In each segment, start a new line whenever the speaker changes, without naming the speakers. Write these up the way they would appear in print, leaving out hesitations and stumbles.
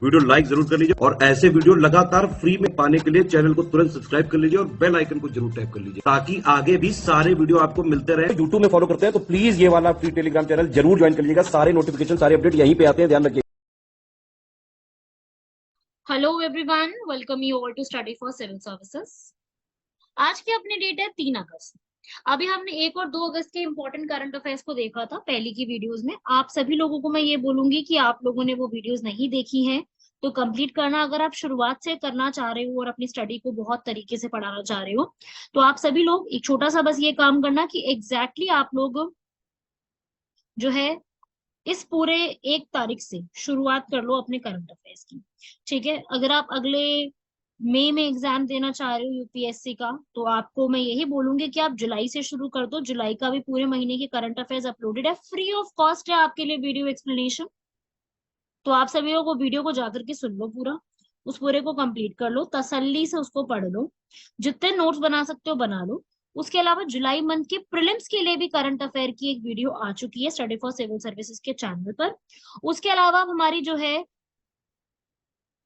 Video like जरूर कर लीजिए और ऐसे वीडियो लगातार फ्री में पाने के लिए चैनल को तुरंत सब्सक्राइब कर लीजिए और बेल आइकन को जरूर टैप कर लीजिए ताकि आगे भी सारे वीडियो आपको मिलते रहे। यूट्यूब में फॉलो करते हैं तो प्लीज ये वाला फ्री टेलीग्राम चैनल जरूर ज्वाइन कर लीजिएगा। सारे नोटिफिकेशन, सारे अपडेट यहीं पे आते हैं, ध्यान रखिए।
Hello everyone, welcome you all to study for civil services. आज की अपनी डेट है 3 अगस्त। अभी हमने 1 और 2 अगस्त के इंपॉर्टेंट करंट अफेयर्स को देखा था पहली की वीडियोस में। आप सभी लोगों को मैं ये बोलूंगी कि आप लोगों ने वो वीडियोस नहीं देखी हैं तो कंप्लीट करना। अगर आप शुरुआत से करना चाह रहे हो और अपनी स्टडी को बहुत तरीके से पढ़ाना चाह रहे हो तो आप सभी लोग एक छोटा सा बस ये काम करना कि एग्जैक्टली आप लोग जो है इस पूरे 1 तारीख से शुरुआत कर लो अपने करंट अफेयर्स की। ठीक है, अगर आप अगले मई में एग्जाम देना चाह रहे हो यूपीएससी का तो आपको मैं यही बोलूंगी कि आप जुलाई से शुरू कर दो। जुलाई का भी पूरे महीने के करंट अफेयर्स अपलोडेड है, फ्री ऑफ कॉस्ट है आपके लिए वीडियो एक्सप्लेनेशन। तो आप सभी लोग वो वीडियो को जाकर के सुन लो, पूरा उस पूरे को कंप्लीट कर लो, तसल्ली से उसको पढ़ लो, जितने नोट्स बना सकते हो बना लो। उसके अलावा जुलाई मंथ के प्रीलिम्स के लिए भी करंट अफेयर की एक वीडियो आ चुकी है स्टडी फॉर सिविल सर्विसेज के चैनल पर। उसके अलावा हमारी जो है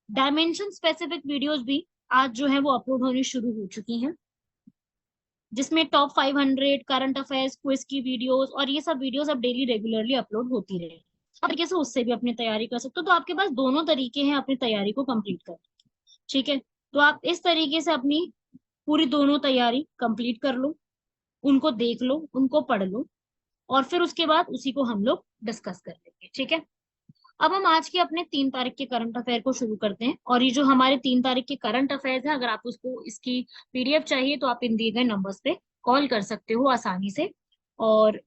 डायमेंशन स्पेसिफिक वीडियोस भी आज जो है वो अपलोड होनी शुरू हो चुकी हैं, जिसमें टॉप 500 करंट अफेयर्स क्विज की वीडियोस और ये सब वीडियोस अब डेली रेगुलरली अपलोड होती रहे। आप तरीके से उससे भी अपनी तैयारी कर सकते हो। तो आपके पास दोनों तरीके हैं अपनी तैयारी को कंप्लीट कर। ठीक है, तो आप इस तरीके से अपनी पूरी दोनों तैयारी कंप्लीट कर लो, उनको देख लो, उनको पढ़ लो और फिर उसके बाद उसी को हम लोग डिस्कस कर लेंगे। ठीक है, अब हम आज के अपने 3 तारीख के करंट अफेयर को शुरू करते हैं। और ये जो हमारे 3 तारीख के करंट अफेयर्स है, अगर आप उसको इसकी पीडीएफ चाहिए तो आप इन दिए गए नंबर्स पे कॉल कर सकते हो आसानी से। और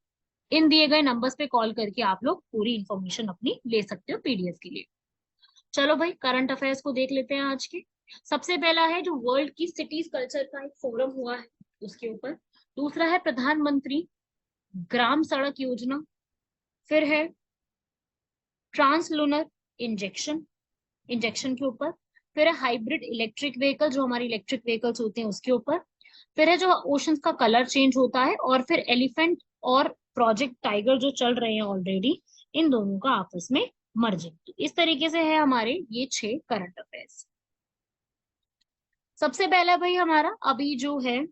इन दिए गए नंबर्स पे कॉल करके आप लोग पूरी इंफॉर्मेशन अपनी ले सकते हो पीडीएफ के लिए। चलो भाई, करंट अफेयर्स को देख लेते हैं आज के। सबसे पहला है जो वर्ल्ड की सिटीज कल्चर का एक फोरम हुआ है उसके ऊपर। दूसरा है प्रधानमंत्री ग्राम सड़क योजना। फिर है ट्रांसलूनर इंजेक्शन इंजेक्शन के ऊपर। फिर है हाइब्रिड इलेक्ट्रिक व्हीकल, जो हमारी इलेक्ट्रिक व्हीकल्स होते हैं उसके ऊपर। फिर है जो ओशंस का कलर चेंज होता है। और फिर एलिफेंट और प्रोजेक्ट टाइगर जो चल रहे हैं ऑलरेडी, इन दोनों का आपस में मर्जिंग। तो इस तरीके से है हमारे ये 6 करंट अफेयर्स। सबसे पहला भाई हमारा अभी जो है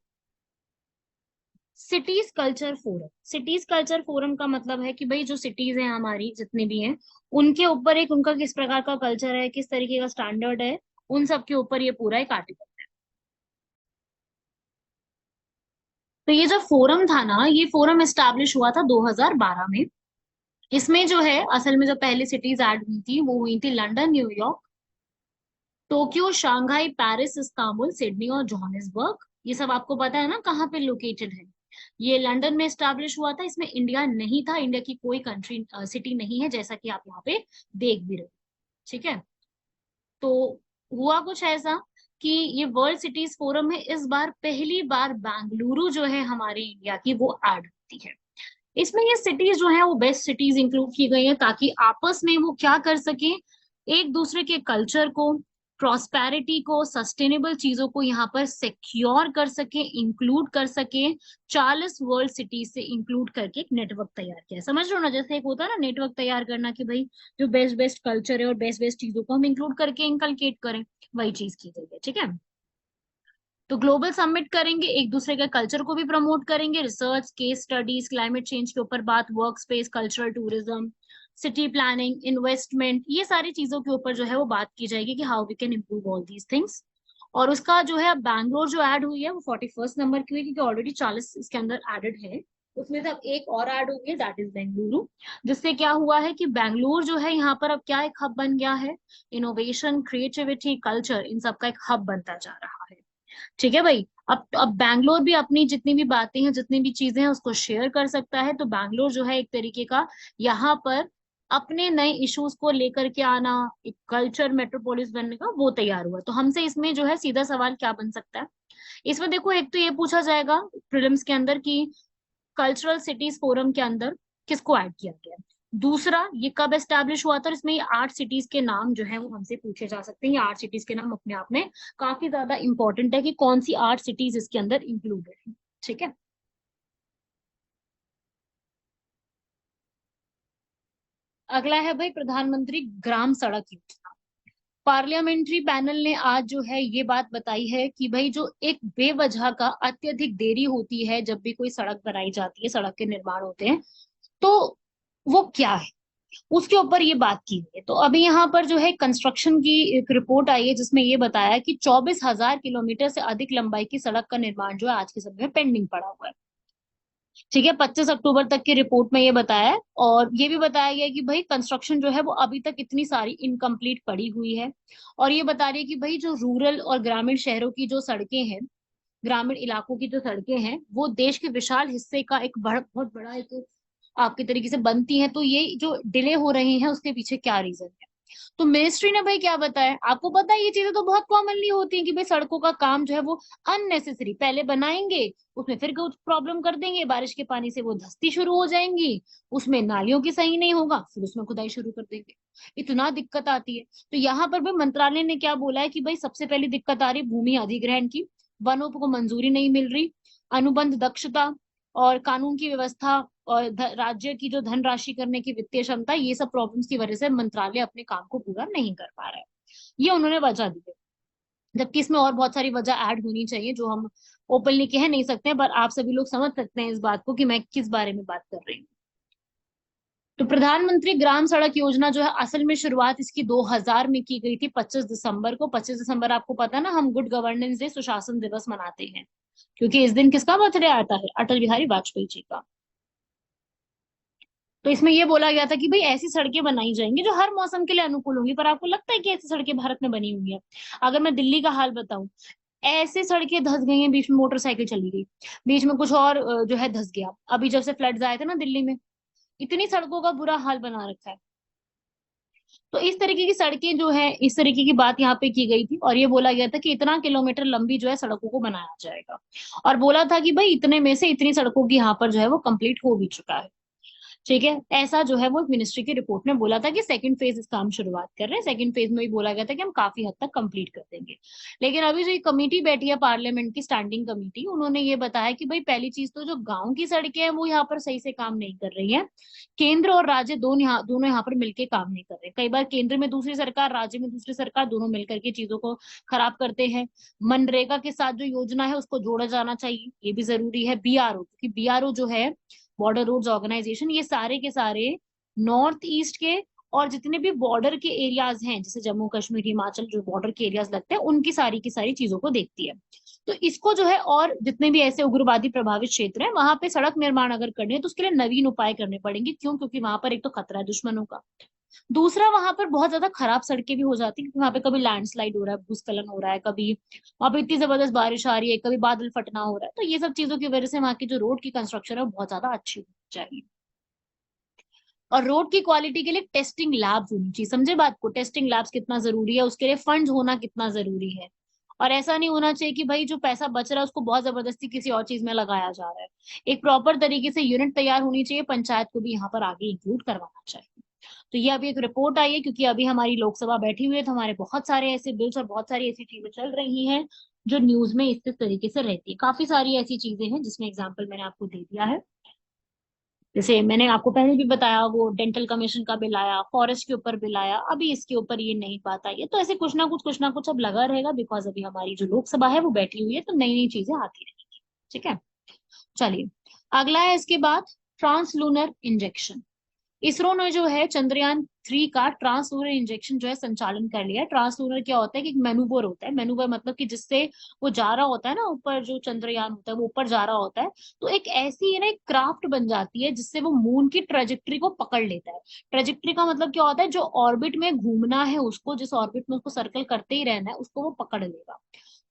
cities culture forum. Cities culture forum का मतलब है कि भाई जो सिटीज हैं हमारी जितनी भी हैं उनके ऊपर एक उनका किस प्रकार का कल्चर है, किस तरीके का स्टैंडर्ड है, उन सब के ऊपर ये पूरा एक आर्टिकल है। तो ये जो फोरम था ना, ये फोरम एस्टैब्लिश हुआ था 2012 में। इसमें जो है असल में जो पहली सिटीज ऐड हुई थी वो हुई थी London, New York, Tokyo, Shanghai, Paris, Istanbul, Sydney और जोहानिसबर्ग। ये सब आपको पता है ना कहाँ पे लोकेटेड है। ये लंदन में स्टैब्लिश हुआ था, इसमें इंडिया नहीं था, इंडिया की कोई कंट्री सिटी नहीं है जैसा कि आप यहाँ पे देख भी रहे हो। ठीक है, तो हुआ कुछ ऐसा कि ये वर्ल्ड सिटीज फोरम में इस बार पहली बार बेंगलुरु जो है हमारे इंडिया की वो ऐड होती है। इसमें ये सिटीज जो है वो बेस्ट सिटीज इंक्लूड की गई है ताकि आपस में वो क्या कर सके, एक दूसरे के कल्चर को, प्रॉस्पेरिटी को, सस्टेनेबल चीजों को यहाँ पर सिक्योर कर सके, इंक्लूड कर सके। 40 वर्ल्ड सिटीज से इंक्लूड करके एक नेटवर्क तैयार किया है। समझ रहे हो ना, जैसे एक होता है ना नेटवर्क तैयार करना कि भाई जो बेस्ट बेस्ट कल्चर है और बेस्ट बेस्ट चीजों को हम इंक्लूड करके इंकलकेट करें, वही चीज की गई है। ठीक है, तो ग्लोबल समिट करेंगे, एक दूसरे के कल्चर को भी प्रमोट करेंगे, research, case studies, climate change के ऊपर बात, work space, cultural tourism, city planning, investment, ये सारी चीजों के ऊपर जो है वो बात की जाएगी कि how we can improve all these things. और उसका जो है अब बैंगलोर जो ऐड हुई है वो 41 नंबर की हुई, क्योंकि ऑलरेडी 40 इसके अंदर एडेड है। उसमें से अब एक और ऐड हुई है, दैट इज बेंगलुरु। जिससे क्या हुआ है कि बैंगलोर जो है यहाँ पर अब क्या एक हब बन गया है, इनोवेशन, क्रिएटिविटी, कल्चर, इन सब का एक हब बनता जा रहा है। ठीक है भाई, अब बैंगलोर भी अपनी जितनी भी बातें हैं, जितनी भी चीजें हैं उसको शेयर कर सकता है। तो बैंगलोर जो है एक तरीके का यहाँ पर अपने नए इश्यूज को लेकर के आना, एक कल्चर मेट्रोपोलिस बनने का वो तैयार हुआ। तो हमसे इसमें जो है सीधा सवाल क्या बन सकता है, इसमें देखो एक तो ये पूछा जाएगा प्रीलिम्स के अंदर कि कल्चरल सिटीज फोरम के अंदर किसको ऐड किया गया है। दूसरा, ये कब एस्टैब्लिश हुआ था, और इसमें ये 8 सिटीज के नाम जो है वो हमसे पूछे जा सकते हैं। ये 8 सिटीज के नाम अपने आप में काफी ज्यादा इंपॉर्टेंट है कि कौन सी 8 सिटीज इसके अंदर इंक्लूडेड है। ठीक है, अगला है भाई प्रधानमंत्री ग्राम सड़क योजना। पार्लियामेंट्री पैनल ने आज जो है ये बात बताई है कि भाई जो एक बेवजह का अत्यधिक देरी होती है जब भी कोई सड़क बनाई जाती है, सड़क के निर्माण होते हैं, तो वो क्या है, उसके ऊपर ये बात की गई है। तो अभी यहाँ पर जो है कंस्ट्रक्शन की एक रिपोर्ट आई है जिसमें ये बताया कि 24,000 किलोमीटर से अधिक लंबाई की सड़क का निर्माण जो है आज के समय में पेंडिंग पड़ा हुआ है। ठीक है, 25 अक्टूबर तक की रिपोर्ट में ये बताया है, और ये भी बताया गया है कि भाई कंस्ट्रक्शन जो है वो अभी तक इतनी सारी इनकम्प्लीट पड़ी हुई है। और ये बता रही है कि भाई जो रूरल और ग्रामीण शहरों की जो सड़कें हैं, ग्रामीण इलाकों की जो सड़कें हैं, वो देश के विशाल हिस्से का एक बहुत बड़ा एक आपके तरीके से बनती हैं। तो ये जो डिले हो रहे हैं उसके पीछे क्या रीजन है? तो मिनिस्ट्री ने भाई क्या बताया, आपको पता है ये चीजें तो बहुत कॉमनली होती हैं कि भाई सड़कों का काम जो है वो अननेसेसरी पहले बनाएंगे, उसमें फिर कुछ प्रॉब्लम कर देंगे, बारिश के पानी से वो धंसती शुरू हो जाएंगी, उसमें नालियों की सही नहीं होगा, फिर उसमें खुदाई शुरू कर देंगे, इतना दिक्कत आती है। तो यहाँ पर भी मंत्रालय ने क्या बोला है कि भाई सबसे पहली दिक्कत आ रही भूमि अधिग्रहण की, वनों को मंजूरी नहीं मिल रही, अनुबंध दक्षता और कानून की व्यवस्था और राज्य की जो धनराशि करने की वित्तीय क्षमता, ये सब प्रॉब्लम्स की वजह से मंत्रालय अपने काम को पूरा नहीं कर पा रहा है। ये उन्होंने वजह दी है, जबकि इसमें और बहुत सारी वजह ऐड होनी चाहिए जो हम ओपनली कह नहीं सकते हैं, पर आप सभी लोग समझ सकते हैं इस बात को कि मैं किस बारे में बात कर रही हूँ। तो प्रधानमंत्री ग्राम सड़क योजना जो है असल में शुरुआत इसकी 2000 में की गई थी, 25 दिसंबर को। 25 दिसंबर आपको पता है ना, हम गुड गवर्नेंस डे, सुशासन दिवस मनाते हैं, क्योंकि इस दिन किसका बर्थडे आता है, अटल बिहारी वाजपेयी जी का। तो इसमें ये बोला गया था कि भाई ऐसी सड़कें बनाई जाएंगी जो हर मौसम के लिए अनुकूल होंगी। पर आपको लगता है कि ऐसी सड़कें भारत में बनी हुई है? अगर मैं दिल्ली का हाल बताऊं, ऐसे सड़कें धंस गई हैं, बीच में मोटरसाइकिल चली गई, बीच में कुछ और जो है धंस गया। अभी जब से फ्लड्स आए थे ना दिल्ली में, इतनी सड़कों का बुरा हाल बना रखा है। तो इस तरीके की सड़कें जो है, इस तरीके की बात यहाँ पे की गई थी, और ये बोला गया था कि इतना किलोमीटर लंबी जो है सड़कों को बनाया जाएगा, और बोला था कि भाई इतने में से इतनी सड़कों की यहाँ पर जो है वो कंप्लीट हो भी चुका है। ठीक है, ऐसा जो है वो मिनिस्ट्री की रिपोर्ट में बोला था कि सेकंड फेज इस काम शुरुआत कर रहे हैं। सेकंड फेज में भी बोला गया था कि हम काफी हद तक कंप्लीट कर देंगे। लेकिन अभी जो ये कमेटी बैठी है पार्लियामेंट की स्टैंडिंग कमेटी, उन्होंने ये बताया कि भाई पहली चीज तो जो गांव की सड़कें हैं वो यहाँ पर सही से काम नहीं कर रही है। केंद्र और राज्य दोनों यहाँ पर मिलकर काम नहीं कर रहे। कई बार केंद्र में दूसरी सरकार, राज्य में दूसरी सरकार, दोनों मिलकर के चीजों को खराब करते हैं। मनरेगा के साथ जो योजना है उसको जोड़ा जाना चाहिए, ये भी जरूरी है। बीआरओ, क्योंकि बीआरओ जो है, बॉर्डर रोड्स ऑर्गेनाइजेशन, ये सारे के सारे नॉर्थ ईस्ट के और जितने भी बॉर्डर के एरियाज हैं, जैसे जम्मू कश्मीर, हिमाचल, जो बॉर्डर के एरियाज लगते हैं, उनकी सारी की सारी चीजों को देखती है। तो इसको जो है, और जितने भी ऐसे उग्रवादी प्रभावित क्षेत्र है वहां पे सड़क निर्माण अगर करने हैं तो उसके लिए नवीन उपाय करने पड़ेंगे। क्यों? क्योंकि वहां पर एक तो खतरा है दुश्मनों का, दूसरा वहां पर बहुत ज्यादा खराब सड़कें भी हो जाती है, क्योंकि वहां पे कभी लैंडस्लाइड हो रहा है, भूस्खलन हो रहा है, कभी वहां पे इतनी जबरदस्त बारिश आ रही है, कभी बादल फटना हो रहा है। तो ये सब चीजों की वजह से वहां की जो रोड की कंस्ट्रक्शन है वो बहुत ज्यादा अच्छी होनी चाहिए। और रोड की क्वालिटी के लिए टेस्टिंग लैब्स होनी चाहिए। समझे बात को? टेस्टिंग लैब्स कितना जरूरी है, उसके लिए फंड्स होना कितना जरूरी है। और ऐसा नहीं होना चाहिए कि भाई जो पैसा बच रहा है उसको बहुत जबरदस्ती किसी और चीज में लगाया जा रहा है। एक प्रॉपर तरीके से यूनिट तैयार होनी चाहिए, पंचायत को भी यहाँ पर आगे इंक्लूड करवाना चाहिए। तो ये अभी एक रिपोर्ट आई है, क्योंकि अभी हमारी लोकसभा बैठी हुई है, तो हमारे बहुत सारे ऐसे बिल्स और बहुत सारी ऐसी चीजें चल रही हैं जो न्यूज में इस तरीके से रहती है। काफी सारी ऐसी चीजें हैं जिसमें एग्जाम्पल मैंने आपको दे दिया है। जैसे मैंने आपको पहले भी बताया, वो डेंटल कमीशन का बिल आया, फॉरेस्ट के ऊपर बिल आया, अभी इसके ऊपर ये नहीं बात आई है। तो ऐसे कुछ ना कुछ अब लगा रहेगा, बिकॉज अभी हमारी जो लोकसभा है वो बैठी हुई है, तो नई नई चीजें आती रहेंगी। ठीक है, चलिए अगला है इसके बाद, ट्रांसलूनर इंजेक्शन। इसरो ने जो है चंद्रयान 3 का ट्रांसलूनर इंजेक्शन जो है संचालन कर लिया है। ट्रांसलूनर क्या होता है कि एक मैनूवर होता है, मैनूवर मतलब कि जिससे वो जा रहा होता है ना ऊपर, जो चंद्रयान होता है वो ऊपर जा रहा होता है, तो एक ऐसी ना एक क्राफ्ट बन जाती है जिससे वो मून की ट्रेजेक्ट्री को पकड़ लेता है। ट्रेजेक्ट्री का मतलब क्या होता है, जो ऑर्बिट में घूमना है उसको, जिस ऑर्बिट में उसको सर्कल करते ही रहना है उसको वो पकड़ लेगा।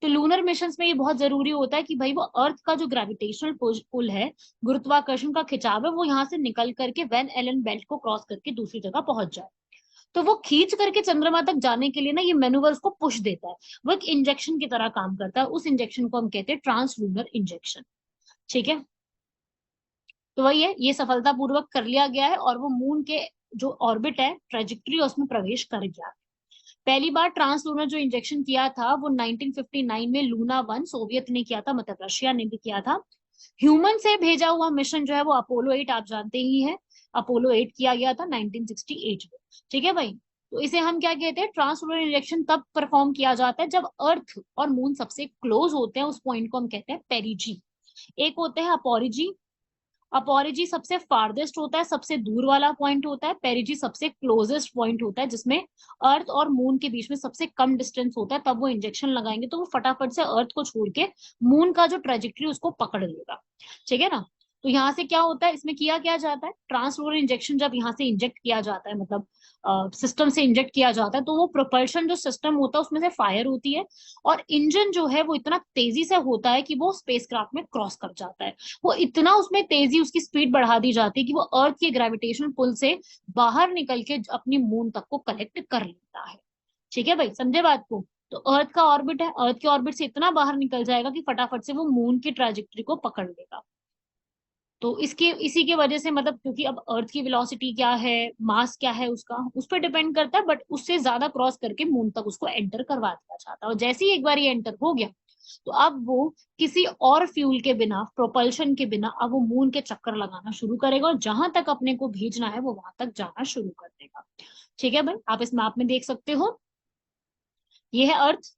तो लूनर मिशन में ये बहुत जरूरी होता है कि भाई वो अर्थ का जो ग्रेविटेशनल पुल है, गुरुत्वाकर्षण का खिंचाव है, वो यहाँ से निकल करके वैन एलन बेल्ट को क्रॉस करके दूसरी जगह पहुंच जाए। तो वो खींच करके चंद्रमा तक जाने के लिए ना ये मैनूवर उसको पुश देता है। वो एक इंजेक्शन की तरह काम करता है, उस इंजेक्शन को हम कहते हैं ट्रांसलूनर इंजेक्शन। ठीक है, तो वही है, ये सफलतापूर्वक कर लिया गया है, और वो मून के जो ऑर्बिट है, ट्रेजेक्ट्री, उसमें प्रवेश कर गया। पहली बार ट्रांसलूनर जो इंजेक्शन किया था वो 1959 में लूना 1 सोवियत ने किया था, मतलब रशिया ने भी किया था। ह्यूमन से भेजा हुआ मिशन जो है वो अपोलो 8, आप जानते ही हैं, अपोलो 8 किया गया था 1968 में। ठीक है भाई, तो इसे हम क्या कहते हैं, ट्रांससोलर इंजेक्शन तब परफॉर्म किया जाता है जब अर्थ और मून सबसे क्लोज होते हैं, उस पॉइंट को हम कहते हैं पेरिजी। एक होते हैं अपोरिजी, अपोरिजी सबसे फार्देस्ट होता है, सबसे दूर वाला पॉइंट होता है, पेरिजी सबसे क्लोजेस्ट पॉइंट होता है जिसमें अर्थ और मून के बीच में सबसे कम डिस्टेंस होता है। तब वो इंजेक्शन लगाएंगे तो वो फटाफट से अर्थ को छोड़ के मून का जो ट्रेजेक्ट्री उसको पकड़ लेगा, ठीक है ना। तो यहाँ से क्या होता है, इसमें किया क्या जाता है, ट्रांसफ्लोरल इंजेक्शन जब यहाँ से इंजेक्ट किया जाता है, मतलब सिस्टम से इंजेक्ट किया जाता है, तो वो प्रोपल्शन जो सिस्टम होता है उसमें से फायर होती है, और इंजन जो है वो इतना तेजी से होता है कि वो स्पेसक्राफ्ट में क्रॉस कर जाता है। वो इतना उसमें तेजी, उसकी स्पीड बढ़ा दी जाती है कि वो अर्थ के ग्रेविटेशनल पुल से बाहर निकल के अपनी मून तक को कलेक्ट कर लेता है। ठीक है भाई, समझे बात को। तो अर्थ का ऑर्बिट है, अर्थ के ऑर्बिट से इतना बाहर निकल जाएगा कि फटाफट से वो मून की ट्राजेक्ट्री को पकड़ लेगा। तो इसके इसी के वजह से, मतलब क्योंकि अब अर्थ की वेलोसिटी क्या है, मास क्या है उसका, उस पर डिपेंड करता है, बट उससे ज्यादा क्रॉस करके मून तक उसको एंटर करवा दिया जाता है। और जैसे ही एक बार ये एंटर हो गया, तो अब वो किसी और फ्यूल के बिना, प्रोपल्शन के बिना, अब वो मून के चक्कर लगाना शुरू करेगा, और जहां तक अपने को भेजना है वो वहां तक जाना शुरू कर देगा। ठीक है भाई, आप इस मैप में देख सकते हो, ये है अर्थ।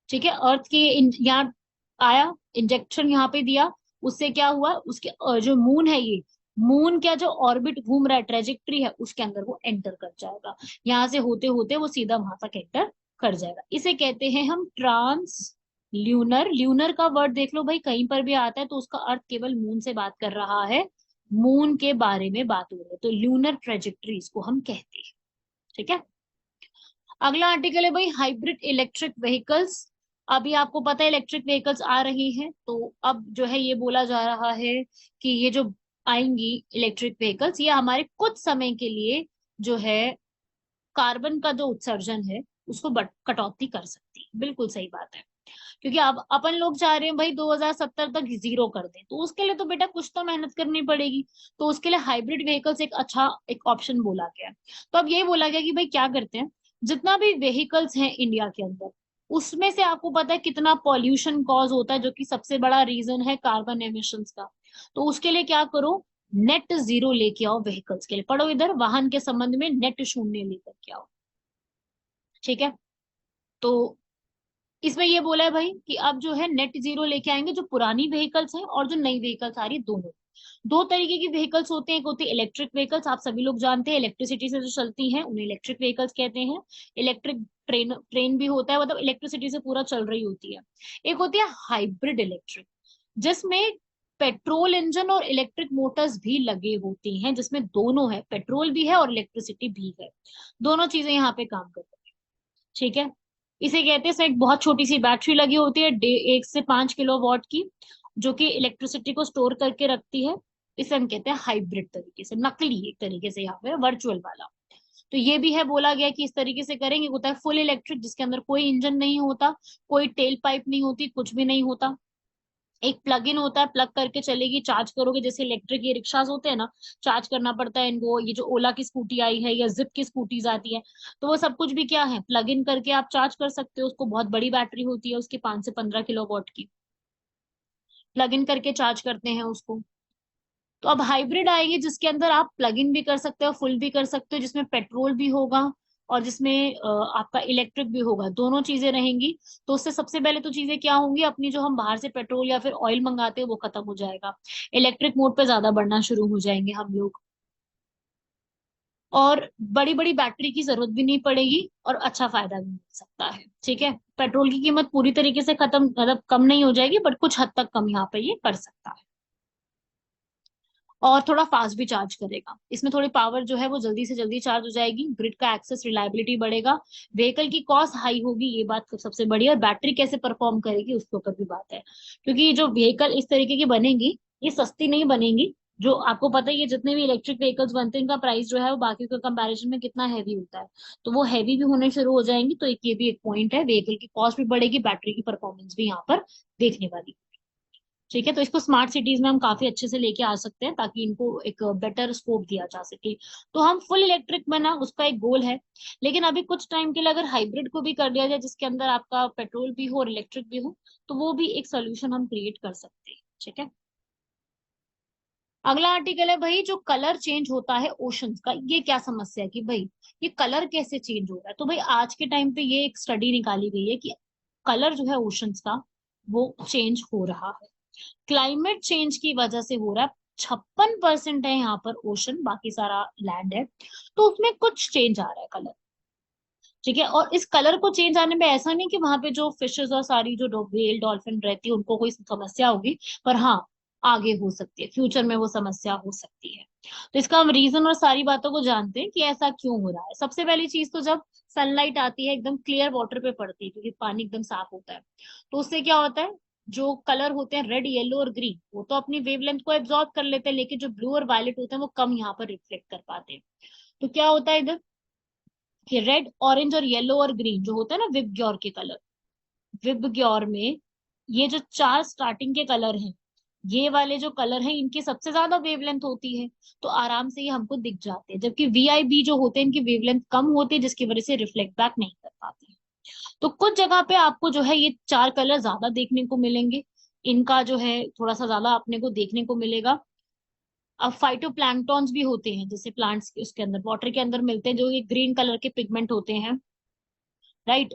ठीक है, अर्थ के यहाँ आया, इंजेक्शन यहाँ पे दिया, उससे क्या हुआ, उसके जो मून है, ये मून का जो ऑर्बिट घूम रहा है, ट्रेजेक्ट्री है, उसके अंदर वो एंटर कर जाएगा। यहाँ से होते होते वो सीधा वहां तक एंटर कर जाएगा। इसे कहते हैं हम ट्रांस ल्यूनर। ल्यूनर का वर्ड देख लो भाई, कहीं पर भी आता है तो उसका अर्थ केवल मून से बात कर रहा है, मून के बारे में बात हो रही है, तो ल्यूनर ट्रेजेक्ट्री इसको हम कहते हैं। ठीक है, अगला आर्टिकल है भाई हाइब्रिड इलेक्ट्रिक व्हीकल्स। अभी आपको पता है इलेक्ट्रिक व्हीकल्स आ रही हैं, तो अब जो है ये बोला जा रहा है कि ये जो आएंगी इलेक्ट्रिक व्हीकल्स, ये हमारे कुछ समय के लिए जो है कार्बन का जो उत्सर्जन है उसको कटौती कर सकती है। बिल्कुल सही बात है, क्योंकि अब अपन लोग चाह रहे हैं भाई 2070 तक जीरो कर दें, तो उसके लिए तो बेटा कुछ तो मेहनत करनी पड़ेगी। तो उसके लिए हाइब्रिड व्हीकल्स एक अच्छा एक ऑप्शन बोला गया है। तो अब ये बोला गया कि भाई क्या करते हैं, जितना भी व्हीकल्स हैं इंडिया के अंदर, उसमें से आपको पता है कितना पॉल्यूशन कॉज होता है, जो कि सबसे बड़ा रीजन है कार्बन एमिशंस का। तो उसके लिए क्या करो, नेट जीरो लेके आओ व्हीकल्स के लिए। पढ़ो इधर, वाहन के संबंध में नेट शून्य लेकर के आओ। ठीक है, तो इसमें ये बोला है भाई कि अब जो है नेट जीरो लेके आएंगे, जो पुरानी व्हीकल्स हैं और जो नई व्हीकल्स आ रही है, दोनों। दो तरीके की व्हीकल्स होते हैं, एक होती है इलेक्ट्रिक व्हीकल्स, आप सभी लोग जानते हैं, इलेक्ट्रिसिटी से जो चलती हैं उन्हें इलेक्ट्रिक व्हीकल्स कहते हैं। इलेक्ट्रिक ट्रेन ट्रेन भी होता है, मतलब इलेक्ट्रिसिटी से पूरा चल रही होती है। एक होती है हाइब्रिड इलेक्ट्रिक, जिसमें पेट्रोल इंजन और इलेक्ट्रिक मोटर्स भी लगे होती हैं, जिसमें दोनों है, पेट्रोल भी है और इलेक्ट्रिसिटी भी है, दोनों चीजें यहाँ पे काम करती हैं। ठीक है, इसे कहते हैं, इसमें एक बहुत छोटी सी बैटरी लगी होती है, 1 से 5 किलोवाट की, जो कि इलेक्ट्रिसिटी को स्टोर करके रखती है। इसे हम कहते हैं हाइब्रिड तरीके से, नकली एक तरीके से, यहाँ पे वर्चुअल वाला। तो ये भी है, बोला गया कि इस तरीके से करेंगे। होता है फुल इलेक्ट्रिक, जिसके अंदर कोई इंजन नहीं होता, कोई टेल पाइप नहीं होती, कुछ भी नहीं होता। एक प्लग इन होता है, प्लग करके चलेगी, चार्ज करोगे, जैसे इलेक्ट्रिक ये रिक्शास होते हैं ना, चार्ज करना पड़ता है इनको। ये जो ओला की स्कूटी आई है या जिप की स्कूटीज आती है, तो वो सब कुछ भी क्या है, प्लग इन करके आप चार्ज कर सकते हो उसको। बहुत बड़ी बैटरी होती है उसकी, 5 से 15 किलोवाट की, प्लग इन करके चार्ज करते हैं उसको। तो अब हाइब्रिड आएगी, जिसके अंदर आप प्लग इन भी कर सकते हो, फुल भी कर सकते हो, जिसमें पेट्रोल भी होगा और जिसमें आपका इलेक्ट्रिक भी होगा, दोनों चीजें रहेंगी। तो उससे सबसे पहले तो चीजें क्या होंगी, अपनी जो हम बाहर से पेट्रोल या फिर ऑयल मंगाते हैं वो खत्म हो जाएगा, इलेक्ट्रिक मोड पे ज्यादा बढ़ना शुरू हो जाएंगे हम लोग, और बड़ी बड़ी बैटरी की जरूरत भी नहीं पड़ेगी, और अच्छा फायदा भी मिल सकता है। ठीक है, पेट्रोल की कीमत पूरी तरीके से खत्म, मतलब कम नहीं हो जाएगी, बट कुछ हद तक कम यहाँ पे ये कर सकता है, और थोड़ा फास्ट भी चार्ज करेगा। इसमें थोड़ी पावर जो है वो जल्दी से जल्दी चार्ज हो जाएगी, ग्रिड का एक्सेस, रिलायबिलिटी बढ़ेगा। व्हीकल की कॉस्ट हाई होगी, ये बात सबसे बड़ी, और बैटरी कैसे परफॉर्म करेगी उसके ऊपर भी बात है, क्योंकि जो व्हीकल इस तरीके की बनेगी, ये सस्ती नहीं बनेगी। जो आपको पता है, ये जितने भी इलेक्ट्रिक व्हीकल्स बनते हैं, इनका प्राइस जो है वो बाकी के कंपैरिजन में कितना हैवी होता है, तो वो हैवी भी होने शुरू हो जाएंगी। तो एक ये भी एक पॉइंट है, व्हीकल की कॉस्ट भी बढ़ेगी, बैटरी की परफॉर्मेंस भी यहाँ पर देखने वाली। ठीक है, तो इसको स्मार्ट सिटीज में हम काफी अच्छे से लेके आ सकते हैं, ताकि इनको एक बेटर स्कोप दिया जा सके। तो हम फुल इलेक्ट्रिक बना, उसका एक गोल है। लेकिन अभी कुछ टाइम के लिए अगर हाइब्रिड को भी कर दिया जाए, जिसके अंदर आपका पेट्रोल भी हो और इलेक्ट्रिक भी हो, तो वो भी एक सोल्यूशन हम क्रिएट कर सकते हैं। ठीक है, अगला आर्टिकल है भाई, जो कलर चेंज होता है ओशंस का, ये क्या समस्या है कि भाई ये कलर कैसे चेंज हो रहा है। तो भाई आज के टाइम पे ये एक स्टडी निकाली गई है कि कलर जो है ओशंस का वो चेंज हो रहा है, क्लाइमेट चेंज की वजह से हो रहा है। 56% है यहाँ पर ओशन, बाकी सारा लैंड है, तो उसमें कुछ चेंज आ रहा है कलर। ठीक है, और इस कलर को चेंज आने में ऐसा नहीं कि वहां पे जो फिशेस और सारी जो व्हेल डॉल्फिन रहती है उनको कोई समस्या होगी, पर हाँ आगे हो सकती है, फ्यूचर में वो समस्या हो सकती है। तो इसका हम रीजन और सारी बातों को जानते हैं कि ऐसा क्यों हो रहा है। सबसे पहली चीज तो जब सनलाइट आती है एकदम क्लियर वाटर पे पड़ती है, क्योंकि पानी एकदम साफ होता है, तो उससे क्या होता है, जो कलर होते हैं रेड येलो और ग्रीन वो तो अपनी वेवलेंथ को एब्जॉर्ब कर लेते हैं, लेकिन जो ब्लू और वायलेट होते हैं वो कम यहाँ पर रिफ्लेक्ट कर पाते हैं। तो क्या होता है इधर कि रेड ऑरेंज और येलो और ग्रीन जो होता है ना विबग्योर के कलर, विबग्योर में ये जो चार स्टार्टिंग के कलर हैं, ये वाले जो कलर हैं इनकी सबसे ज्यादा वेवलेंथ होती है, तो आराम से ये हमको दिख जाते हैं। जबकि वीआईबी जो होते हैं इनकी वेवलेंथ कम होती है, जिसकी वजह से रिफ्लेक्ट बैक नहीं कर पाते हैं। तो कुछ जगह पे आपको जो है ये चार कलर ज्यादा देखने को मिलेंगे, इनका जो है थोड़ा सा ज्यादा अपने को देखने को मिलेगा। अब फाइटोप्लैंक्टॉन्स भी होते हैं, जैसे प्लांट्स उसके अंदर वाटर के अंदर मिलते हैं, जो ये ग्रीन कलर के पिगमेंट होते हैं, राइट।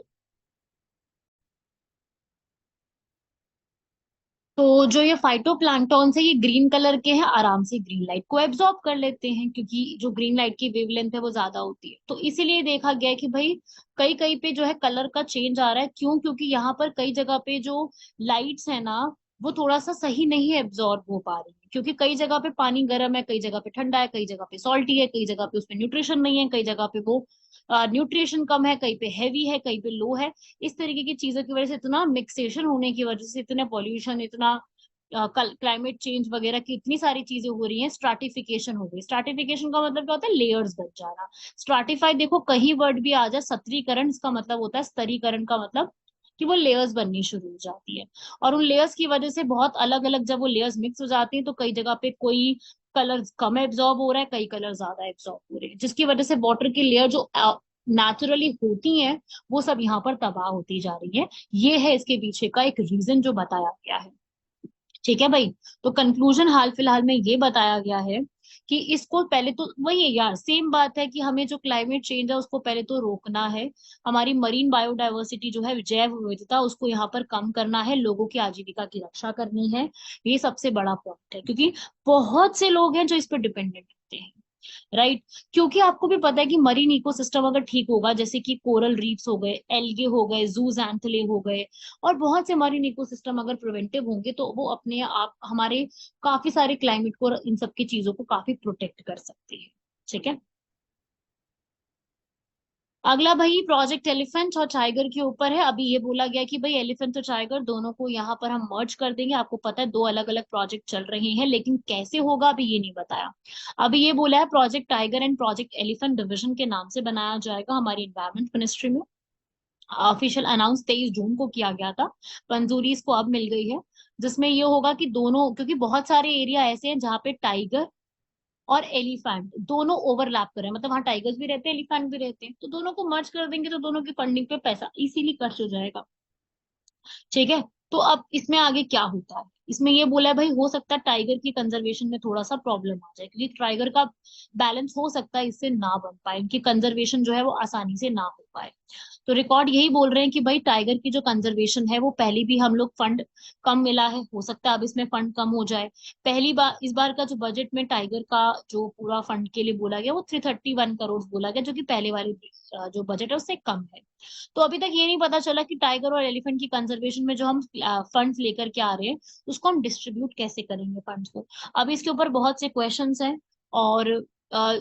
तो जो ये फाइटोप्लैंक्टॉन्स है ये ग्रीन कलर के हैं, आराम से ग्रीन लाइट को एब्जॉर्ब कर लेते हैं, क्योंकि जो ग्रीन लाइट की वेवलेंथ है वो ज्यादा होती है। तो इसीलिए देखा गया है कि भाई कई कई पे जो है कलर का चेंज आ रहा है। क्यों? क्योंकि यहाँ पर कई जगह पे जो लाइट्स है ना वो थोड़ा सा सही नहीं एब्जॉर्ब हो पा रही है, क्योंकि कई जगह पे पानी गर्म है, कई जगह पे ठंडा है, कई जगह पे सॉल्टी है, कई जगह पे उसमें न्यूट्रिशन नहीं है, कई जगह पे वो न्यूट्रिशन कम है, कहीं पे हैवी है, कहीं पे लो है। इस तरीके की चीजों की वजह से, इतना मिक्सेशन होने की वजह से, इतना पॉल्यूशन, इतना क्लाइमेट चेंज वगैरह की इतनी सारी चीजें हो रही हैं, स्ट्राटिफिकेशन हो गई। स्ट्राटिफिकेशन का मतलब क्या होता है? लेयर्स बन जाना। स्ट्राटिफाई देखो कहीं वर्ड भी आ जाए, सतरीकरण इसका मतलब होता है, स्तरीकरण का मतलब कि वो लेयर्स बननी शुरू हो जाती है। और उन लेयर्स की वजह से बहुत अलग अलग, जब वो लेयर्स मिक्स हो जाती हैं तो कई जगह पे कोई कलर कम एब्जॉर्ब हो रहा है, कई कलर ज्यादा एब्जॉर्ब हो रहे हैं, जिसकी वजह से वाटर की लेयर जो नेचुरली होती हैं वो सब यहाँ पर तबाह होती जा रही है। ये है इसके पीछे का एक रीजन जो बताया गया है। ठीक है भाई। तो कंक्लूजन हाल फिलहाल में ये बताया गया है कि इसको पहले तो वही है यार, सेम बात है कि हमें जो क्लाइमेट चेंज है उसको पहले तो रोकना है। हमारी मरीन बायोडायवर्सिटी जो है, जैव विविधता, उसको यहाँ पर कम करना है, लोगों की आजीविका की रक्षा करनी है। ये सबसे बड़ा पॉइंट है, क्योंकि बहुत से लोग हैं जो इस पर डिपेंडेंट होते हैं, राइट। क्योंकि आपको भी पता है कि मरीन इकोसिस्टम अगर ठीक होगा, जैसे कि कोरल रीफ्स हो गए, एल्गे हो गए, जूजैंथले हो गए, और बहुत से मरीन इकोसिस्टम अगर प्रिवेंटिव होंगे तो वो अपने आप हमारे काफी सारे क्लाइमेट को और इन सब की चीजों को काफी प्रोटेक्ट कर सकते हैं। ठीक है। अगला भाई प्रोजेक्ट एलिफेंट और टाइगर के ऊपर है। अभी ये बोला गया कि भाई एलिफेंट और टाइगर दोनों को यहाँ पर हम मर्ज कर देंगे। आपको पता है दो अलग अलग प्रोजेक्ट चल रहे हैं, लेकिन कैसे होगा अभी ये नहीं बताया। अभी ये बोला है project tiger and project elephant division के नाम से बनाया जाएगा हमारी इन्वायरमेंट मिनिस्ट्री में। ऑफिशियल अनाउंस 23 जून को किया गया था, मंजूरी इसको अब मिल गई है। जिसमें ये होगा कि दोनों, क्योंकि बहुत सारे एरिया ऐसे हैं जहाँ पे टाइगर और एलिफेंट दोनों ओवरलैप कर रहे हैं, मतलब वहाँ टाइगर्स भी रहते हैं, एलिफेंट भी रहते हैं, तो दोनों को मर्ज कर देंगे तो दोनों की फंडिंग पे पैसा इसीलिए खर्च हो जाएगा। ठीक है। तो अब इसमें आगे क्या होता है, इसमें ये बोला है भाई हो सकता है टाइगर की कंजर्वेशन में थोड़ा सा प्रॉब्लम आ जाए, क्योंकि टाइगर का बैलेंस हो सकता है इससे ना बन पाए, इनकी कंजर्वेशन जो है वो आसानी से ना हो पाए। तो रिकॉर्ड यही बोल रहे हैं कि भाई टाइगर की जो कंजर्वेशन है वो पहले भी हम लोग फंड कम मिला है, हो सकता है अब इसमें फंड कम हो जाए। पहली बार इस बार का जो बजट में टाइगर का जो पूरा फंड के लिए बोला गया वो 331 करोड़ बोला गया, जो कि पहले वाले जो बजट है उससे कम है। तो अभी तक ये नहीं पता चला कि टाइगर और एलिफेंट की कंजर्वेशन में जो हम फंड्स लेकर के आ रहे हैं उसको हम डिस्ट्रीब्यूट कैसे करेंगे फंड्स को। अभी इसके ऊपर बहुत से क्वेश्चंस हैं। और अ,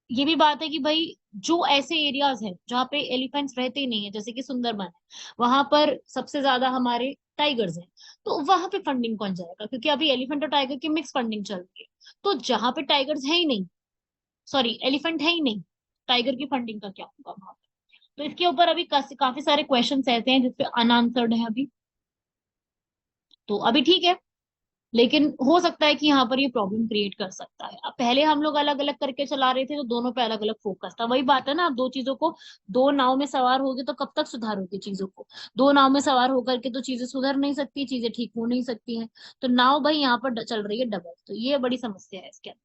ये भी बात है कि भाई जो ऐसे एरियाज हैं जहाँ पे एलिफेंट्स रहते ही नहीं है, जैसे कि सुंदरबन है, वहां पर सबसे ज्यादा हमारे टाइगर्स हैं, तो वहां पे फंडिंग कौन जाएगा? क्योंकि अभी एलिफेंट और टाइगर की मिक्स फंडिंग चल रही है। तो जहां पे टाइगर्स है ही नहीं, सॉरी एलिफेंट है ही नहीं, टाइगर की फंडिंग का क्या होगा वहां पे? तो इसके ऊपर अभी काफी सारे क्वेश्चंस ऐसे हैं जिसपे अनआंसर्ड है अभी। तो अभी ठीक है, लेकिन हो सकता है कि यहाँ पर ये प्रॉब्लम क्रिएट कर सकता है। अब पहले हम लोग अलग अलग करके चला रहे थे तो दोनों पे अलग अलग फोकस था। वही बात है ना, आप दो चीजों को, दो नाव में सवार होगे तो कब तक सुधारोगे चीजों को? दो नाव में सवार होकर के तो चीजें सुधर नहीं सकती, चीजें ठीक हो नहीं सकती हैं। तो नाव भाई यहाँ पर चल रही है डबल, तो ये बड़ी समस्या है इसके अंदर।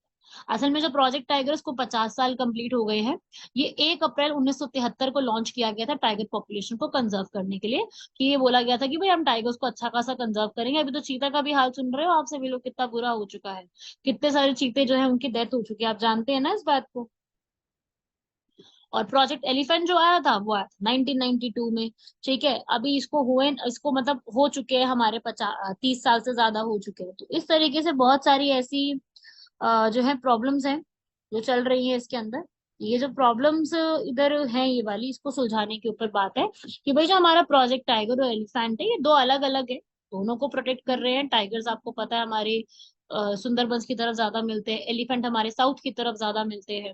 असल में जो प्रोजेक्ट टाइगर, उसको 50 साल कंप्लीट हो गए हैं। ये 1 अप्रैल 1973 को लॉन्च किया गया था टाइगर पॉपुलेशन को कंजर्व करने के लिए। कि ये बोला गया था कि भाई हम टाइगर्स को अच्छा खासा कंजर्व करेंगे। अभी तो चीता का भी हाल सुन रहे हो आप सभी लोग, कितना बुरा हो चुका है। कितने सारे चीते जो है उनकी डेथ हो चुकी है, आप जानते हैं ना इस बात को। और प्रोजेक्ट एलिफेंट जो आया था वो आया था 1992 में। ठीक है, अभी इसको मतलब हो चुके हैं हमारे 30 साल से ज्यादा हो चुके हैं। तो इस तरीके से बहुत सारी ऐसी जो है प्रॉब्लम्स हैं जो चल रही है इसके अंदर। ये जो प्रॉब्लम्स इधर है ये वाली, इसको सुलझाने के ऊपर बात है कि भाई जो हमारा प्रोजेक्ट टाइगर और एलिफेंट है, ये दो अलग अलग है। दोनों को प्रोटेक्ट कर रहे हैं। टाइगर्स आपको पता है हमारे सुंदरबंस की तरफ ज्यादा मिलते हैं, एलिफेंट हमारे साउथ की तरफ ज्यादा मिलते हैं।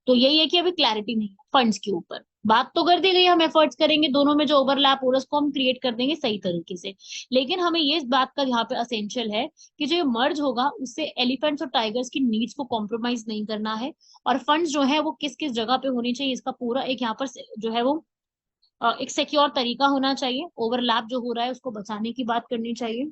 तो यही है कि अभी क्लैरिटी नहीं है फंड्स के ऊपर। बात तो कर दी गई, हम एफर्ट्स करेंगे, दोनों में जो ओवरलैप हो रहा है उसको हम क्रिएट कर देंगे सही तरीके से। लेकिन हमें ये इस बात का यहाँ पे असेंशियल है कि जो ये मर्ज होगा उससे एलिफेंट्स और टाइगर्स की नीड्स को कॉम्प्रोमाइज नहीं करना है। और फंड्स जो है वो किस किस जगह पे होने चाहिए, इसका पूरा एक यहाँ पर जो है वो एक सिक्योर तरीका होना चाहिए। ओवरलैप जो हो रहा है उसको बचाने की बात करनी चाहिए।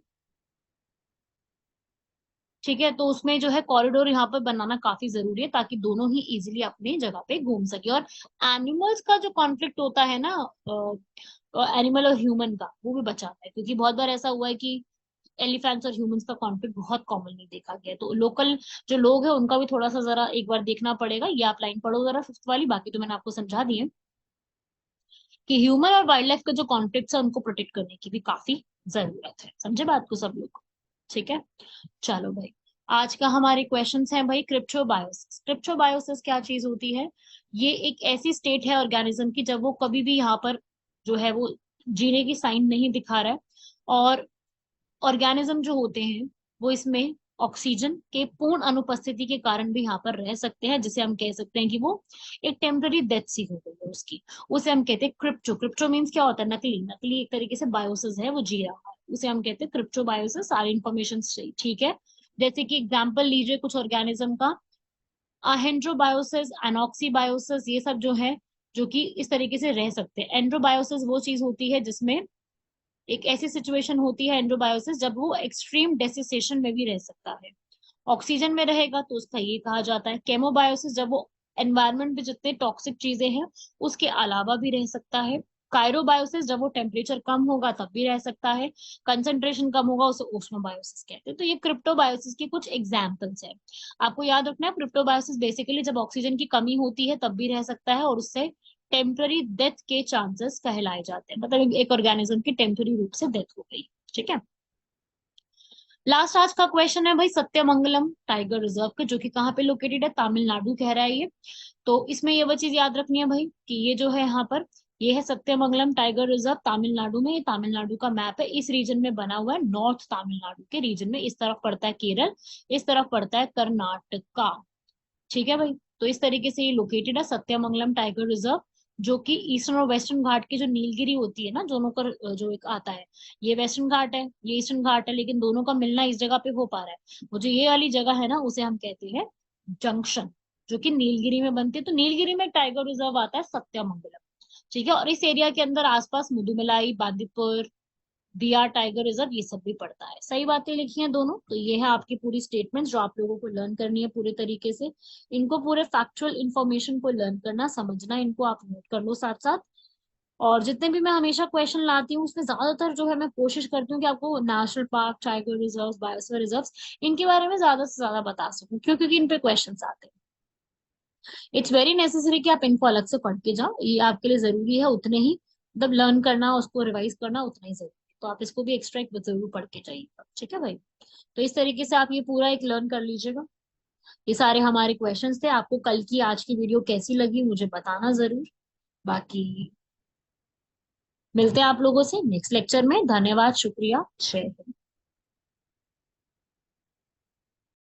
ठीक है, तो उसमें जो है कॉरिडोर यहाँ पर बनाना काफी जरूरी है ताकि दोनों ही इजीली अपनी जगह पे घूम सके। और एनिमल्स का जो कॉन्फ्लिक्ट होता है ना, एनिमल और ह्यूमन का, वो भी बचाता है। क्योंकि बहुत बार ऐसा हुआ है कि एलिफेंट्स और ह्यूमंस का कॉन्फ्लिक्ट बहुत कॉमनली देखा गया है। तो लोकल जो लोग हैं उनका भी थोड़ा सा जरा एक बार देखना पड़ेगा। ये आप लाइन पढ़ो जरा फिफ्थ वाली, बाकी तो मैंने आपको समझा दी है कि ह्यूमन और वाइल्ड लाइफ का जो कॉन्फ्लिक्ट है उनको प्रोटेक्ट करने की भी काफी जरूरत है। समझे बात को सब लोग? ठीक है, चलो भाई। आज का हमारे क्वेश्चंस हैं भाई, क्रिप्टोबायोसिस। क्रिप्टोबायोसिस क्या चीज होती है? ये एक ऐसी स्टेट है ऑर्गेनिज्म की जब वो कभी भी यहाँ पर जो है वो जीने की साइन नहीं दिखा रहा है। और ऑर्गेनिज्म जो होते हैं वो इसमें ऑक्सीजन के पूर्ण अनुपस्थिति के कारण भी यहाँ पर रह सकते हैं, जिसे हम कह सकते हैं कि वो एक टेम्पररी डेथ सी हो गई है उसकी। उसे हम कहते हैं क्रिप्टो। क्रिप्टो मीन्स क्या होता है? नकली। नकली एक तरीके से बायोसिस है, वो जी रहा है, उसे हम कहते हैं क्रिप्टो बायोसिस। सारी इंफॉर्मेशन ठीक है। जैसे कि एग्जाम्पल लीजिए कुछ ऑर्गेनिज्म का, हेंड्रोबायोसिस, एनॉक्सीबायोसिस, ये सब जो है जो कि इस तरीके से रह सकते हैं। एंड्रोबायोसिस वो चीज होती है जिसमें एक ऐसी सिचुएशन होती है एंड्रोबायोसिस जब वो एक्सट्रीम डेसिसेशन में भी रह सकता है। ऑक्सीजन में रहेगा तो उसका ये कहा जाता है। केमोबायोसिस जब वो एनवायरनमेंट में जितने टॉक्सिक चीजें हैं उसके अलावा भी रह सकता है। कायरोबायोसिस जब वो टेम्परेचर कम होगा तब भी रह सकता है। कंसंट्रेशन कम होगा उसे ओस्मोबायोसिस कहते हैं। तो ये क्रिप्टोबायोसिस की कुछ एग्जाम्पल्स है। आपको याद रखना है, क्रिप्टोबायोसिस बेसिकली जब ऑक्सीजन की कमी होती है तब भी रह सकता है और उससे टेम्पररी डेथ के चांसेस कहलाए जाते हैं। मतलब एक ऑर्गेनिज्म की टेम्पररी रूप से डेथ हो गई। ठीक है, लास्ट आज का क्वेश्चन है भाई सत्यमंगलम टाइगर रिजर्व का, जो कि कहाँ पे लोकेटेड है? तमिलनाडु कह रहा है ये। तो इसमें ये वो चीज याद रखनी है भाई कि ये जो है यहाँ पर, ये है सत्यमंगलम टाइगर रिजर्व तमिलनाडु में। ये तमिलनाडु का मैप है, इस रीजन में बना हुआ है। नॉर्थ तमिलनाडु के रीजन में, इस तरफ पड़ता है केरल, इस तरफ पड़ता है कर्नाटका। ठीक है भाई, तो इस तरीके से ये लोकेटेड है सत्यमंगलम टाइगर रिजर्व, जो कि ईस्टर्न और वेस्टर्न घाट की जो नीलगिरी होती है ना, दोनों का जो एक आता है, ये वेस्टर्न घाट है, ये ईस्टर्न घाट है, लेकिन दोनों का मिलना इस जगह पे हो पा रहा है। वो जो ये वाली जगह है ना उसे हम कहते हैं जंक्शन, जो कि नीलगिरी में बनती है। तो नीलगिरी में टाइगर रिजर्व आता है सत्यमंगलम। ठीक है, और इस एरिया के अंदर आसपास मुदुमलाई, बांदीपुर, बिहार टाइगर रिजर्व, ये सब भी पड़ता है। सही बातें लिखी हैं दोनों। तो ये है आपकी पूरी स्टेटमेंट जो आप लोगों को लर्न करनी है पूरे तरीके से। इनको पूरे फैक्चुअल इंफॉर्मेशन को लर्न करना, समझना, इनको आप नोट कर लो साथ साथ। और जितने भी मैं हमेशा क्वेश्चन लाती हूँ उसमें ज्यादातर जो है मैं कोशिश करती हूँ कि आपको national park, tiger reserve, biosphere reserve, इनके बारे में ज्यादा से ज्यादा बता सकूं। क्यों? क्योंकि इन पे क्वेश्चन आते हैं। इट्स वेरी नेसेसरी कि आप इनको अलग से पढ़ के जाओ, ये आपके लिए जरूरी है उतने ही। मतलब लर्न करना, उसको रिवाइज करना उतना ही जरूरी है। तो आप इसको भी एक्स्ट्रा एक जरूर पढ़ के जाइएगा। ठीक है भाई, तो इस तरीके से आप ये पूरा एक लर्न कर लीजिएगा। ये सारे हमारे क्वेश्चंस थे। आपको कल की आज की वीडियो कैसी लगी मुझे बताना जरूर। बाकी मिलते हैं आप लोगों से नेक्स्ट लेक्चर में। धन्यवाद, शुक्रिया, जय हिंद।